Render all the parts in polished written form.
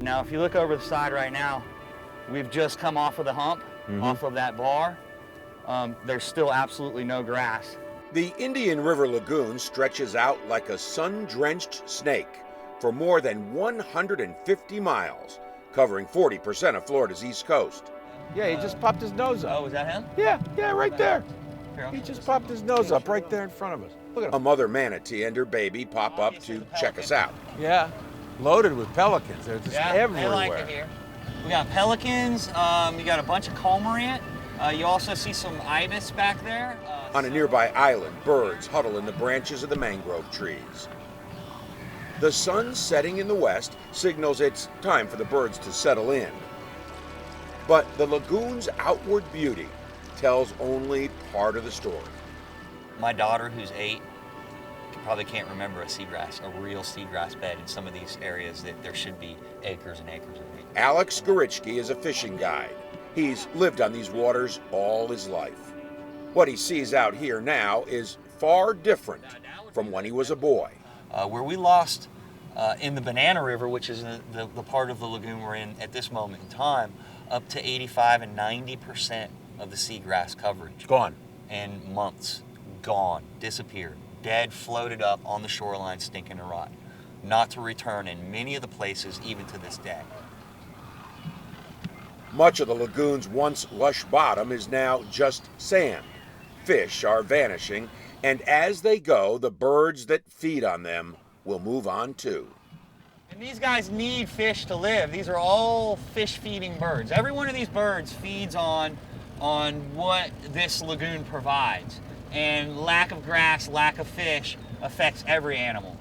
Now, if you look over the side right now, we've just come off of the hump, off of that bar. There's still absolutely no grass. The Indian River Lagoon stretches out like a sun-drenched snake for more than 150 miles, covering 40% of Florida's east coast. Yeah, he just popped his nose up. Oh, is that him? Yeah, right there. Here, He just popped his nose up right there in front of us. Look at A him. mother manatee and her baby pop up to check us out. Yeah, loaded with pelicans. They're just everywhere. They like it here. We got pelicans, you got a bunch of cormorant. You also see some ibis back there. On a nearby island, birds huddle in the branches of the mangrove trees. The sun setting in the west signals it's time for the birds to settle in. But the lagoon's outward beauty tells only part of the story. My daughter, who's 8, probably can't remember a real seagrass bed in some of these areas that there should be acres and acres of it. Alex Goritsky is a fishing guide. He's lived on these waters all his life. What he sees out here now is far different from when he was a boy. Where we lost in the Banana River, which is the part of the lagoon we're in at this moment in time, up to 85 and 90% of the seagrass coverage. Gone. In months. Gone. Disappeared. Dead, floated up on the shoreline, stinking to rot. Not to return in many of the places even to this day. Much of the lagoon's once lush bottom is now just sand. Fish are vanishing, and as they go, the birds that feed on them will move on too. And these guys need fish to live. These are all fish-feeding birds. Every one of these birds feeds on what this lagoon provides. And lack of grass, lack of fish affects every animal.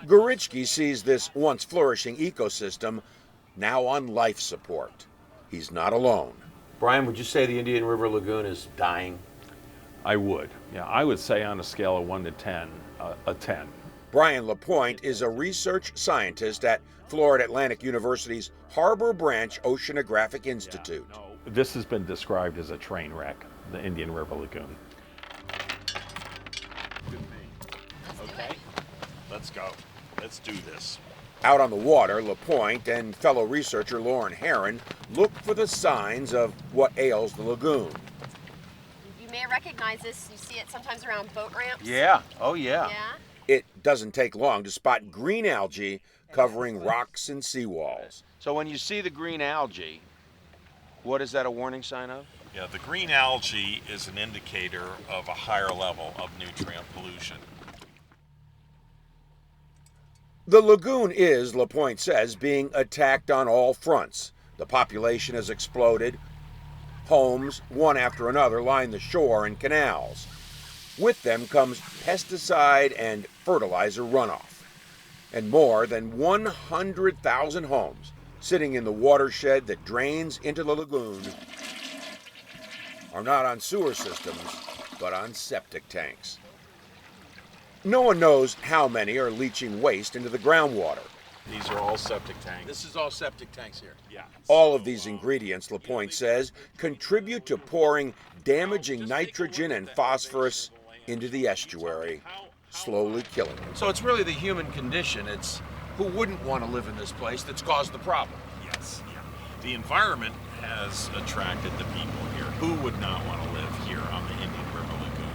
Goritsky sees this once flourishing ecosystem now on life support. He's not alone. Brian, would you say the Indian River Lagoon is dying? I would. Yeah, I would say on a scale of 1 to 10, a 10. Brian LaPointe is a research scientist at Florida Atlantic University's Harbor Branch Oceanographic Institute. Yeah, no, this has been described as a train wreck, the Indian River Lagoon. Okay, let's go. Let's do this. Out on the water, LaPointe and fellow researcher Lauren Herron look for the signs of what ails the lagoon. You may recognize this. You see it sometimes around boat ramps. Yeah. Oh, yeah. Yeah. It doesn't take long to spot green algae covering rocks and seawalls. So when you see the green algae, what is that a warning sign of? Yeah, the green algae is an indicator of a higher level of nutrient pollution. The lagoon is, LaPointe says, being attacked on all fronts. The population has exploded. Homes, one after another, line the shore and canals. With them comes pesticide and fertilizer runoff. And more than 100,000 homes sitting in the watershed that drains into the lagoon are not on sewer systems, but on septic tanks. No one knows how many are leaching waste into the groundwater. These are all septic tanks. This is all septic tanks here. Yeah. All of these ingredients, LaPointe says, contribute to pouring damaging nitrogen and phosphorus into the estuary, slowly killing them. So it's really the human condition. It's who wouldn't want to live in this place that's caused the problem. Yes. Yeah. The environment has attracted the people here. Who would not want to live here on the Indian River Lagoon?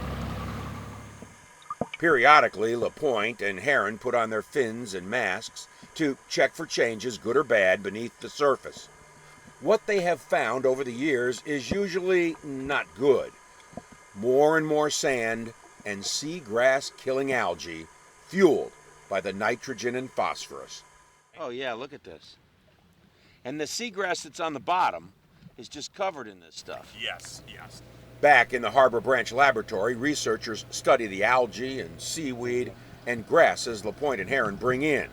Periodically, LaPointe and Herron put on their fins and masks to check for changes, good or bad, beneath the surface. What they have found over the years is usually not good. More and more sand and seagrass-killing algae, fueled by the nitrogen and phosphorus. Oh yeah, look at this. And the seagrass that's on the bottom is just covered in this stuff. Yes, yes. Back in the Harbor Branch laboratory, researchers study the algae and seaweed and grasses LaPointe and Herron bring in.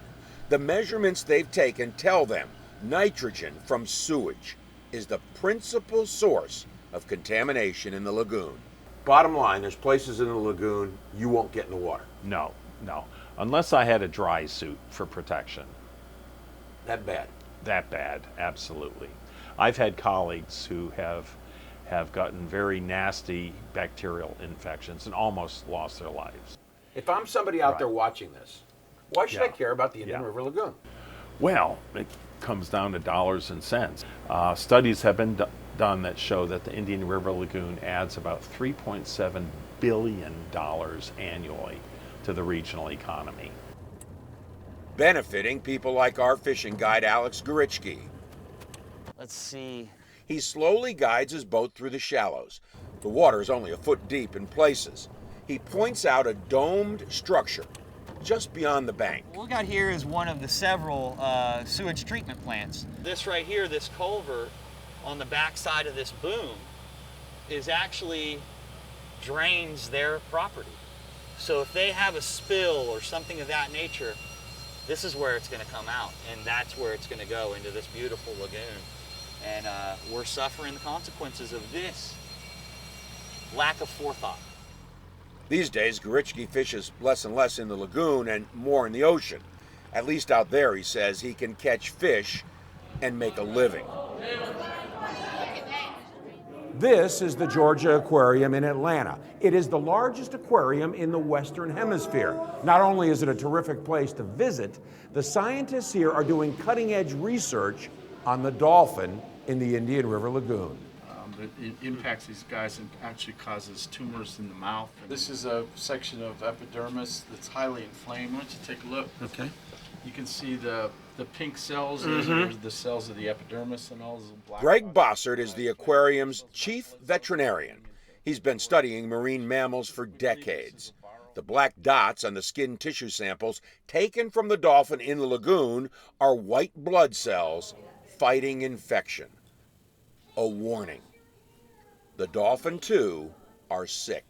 The measurements they've taken tell them nitrogen from sewage is the principal source of contamination in the lagoon. Bottom line, there's places in the lagoon you won't get in the water. No, no. Unless I had a dry suit for protection. That bad. That bad, absolutely. I've had colleagues who have gotten very nasty bacterial infections and almost lost their lives. If I'm somebody out there watching this, why should I care about the Indian Yeah. River Lagoon? Well, comes down to dollars and cents. Studies have been done that show that the Indian River Lagoon adds about $3.7 billion annually to the regional economy. Benefiting people like our fishing guide Alex Gorichki. Let's see. He slowly guides his boat through the shallows. The water is only a foot deep in places. He points out a domed structure just beyond the bank. What we got here is one of the several sewage treatment plants. This right here, this culvert on the back side of this boom, is actually drains their property. So if they have a spill or something of that nature, this is where it's going to come out, and that's where it's going to go into this beautiful lagoon. And we're suffering the consequences of this lack of forethought. These days, Gorichki fishes less and less in the lagoon and more in the ocean. At least out there, he says, he can catch fish and make a living. This is the Georgia Aquarium in Atlanta. It is the largest aquarium in the Western Hemisphere. Not only is it a terrific place to visit, the scientists here are doing cutting-edge research on the dolphin in the Indian River Lagoon. It impacts these guys and actually causes tumors in the mouth. This is a section of epidermis that's highly inflamed. Why don't you take a look? Okay. You can see the pink cells, those are the cells of the epidermis, and all those black. Greg Bossert is the aquarium's chief veterinarian. He's been studying marine mammals for decades. The black dots on the skin tissue samples taken from the dolphin in the lagoon are white blood cells fighting infection. A warning. The dolphin, too, are sick.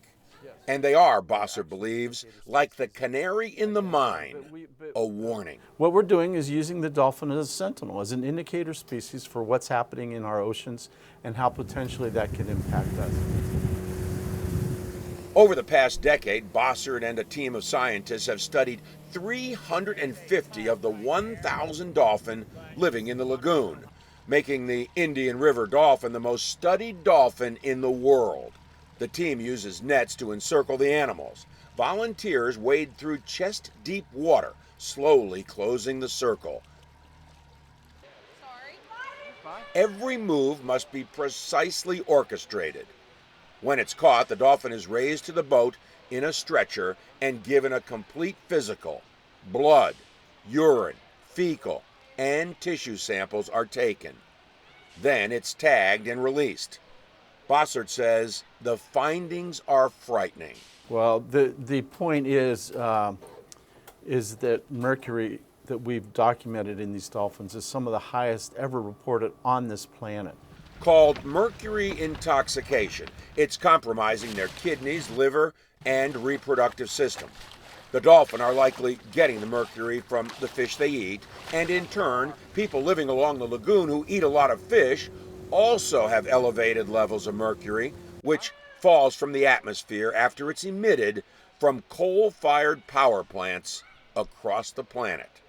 And they are, Bossert believes, like the canary in the mine, a warning. What we're doing is using the dolphin as a sentinel, as an indicator species for what's happening in our oceans and how potentially that can impact us. Over the past decade, Bossert and a team of scientists have studied 350 of the 1,000 dolphin living in the lagoon, making the Indian River dolphin the most studied dolphin in the world. The team uses nets to encircle the animals. Volunteers wade through chest-deep water, slowly closing the circle. Every move must be precisely orchestrated. When it's caught, the dolphin is raised to the boat in a stretcher and given a complete physical. Blood, urine, fecal, and tissue samples are taken. Then it's tagged and released. Bossert says the findings are frightening. Well, the point is that mercury that we've documented in these dolphins is some of the highest ever reported on this planet. Called mercury intoxication. It's compromising their kidneys, liver, and reproductive system. The dolphin are likely getting the mercury from the fish they eat, and in turn, people living along the lagoon who eat a lot of fish also have elevated levels of mercury, which falls from the atmosphere after it's emitted from coal-fired power plants across the planet.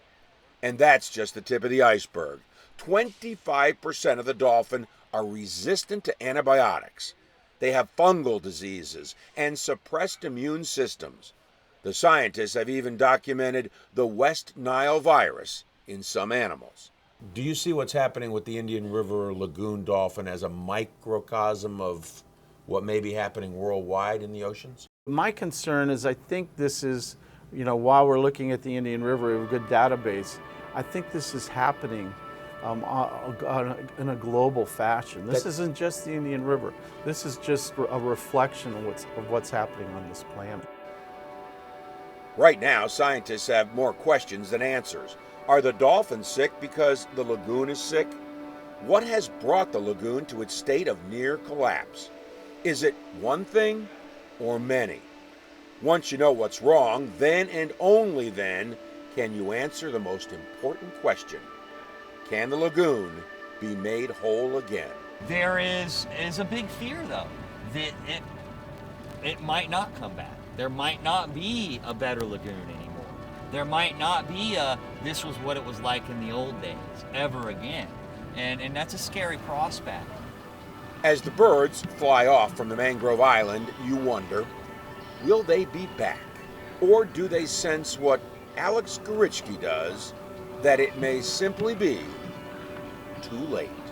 And that's just the tip of the iceberg. 25% of the dolphin are resistant to antibiotics. They have fungal diseases and suppressed immune systems. The scientists have even documented the West Nile virus in some animals. Do you see what's happening with the Indian River Lagoon dolphin as a microcosm of what may be happening worldwide in the oceans? My concern is I think this is, while we're looking at the Indian River, we have a good database, I think this is happening in a global fashion. This isn't just the Indian River. This is just a reflection of what's happening on this planet. Right now, scientists have more questions than answers. Are the dolphins sick because the lagoon is sick? What has brought the lagoon to its state of near collapse? Is it one thing or many? Once you know what's wrong, then and only then can you answer the most important question. Can the lagoon be made whole again? There is a big fear, though, that it might not come back. There might not be a better lagoon anymore. There might not be this was what it was like in the old days ever again. And that's a scary prospect. As the birds fly off from the mangrove island, you wonder, will they be back? Or do they sense what Alex Gorichki does, that it may simply be too late.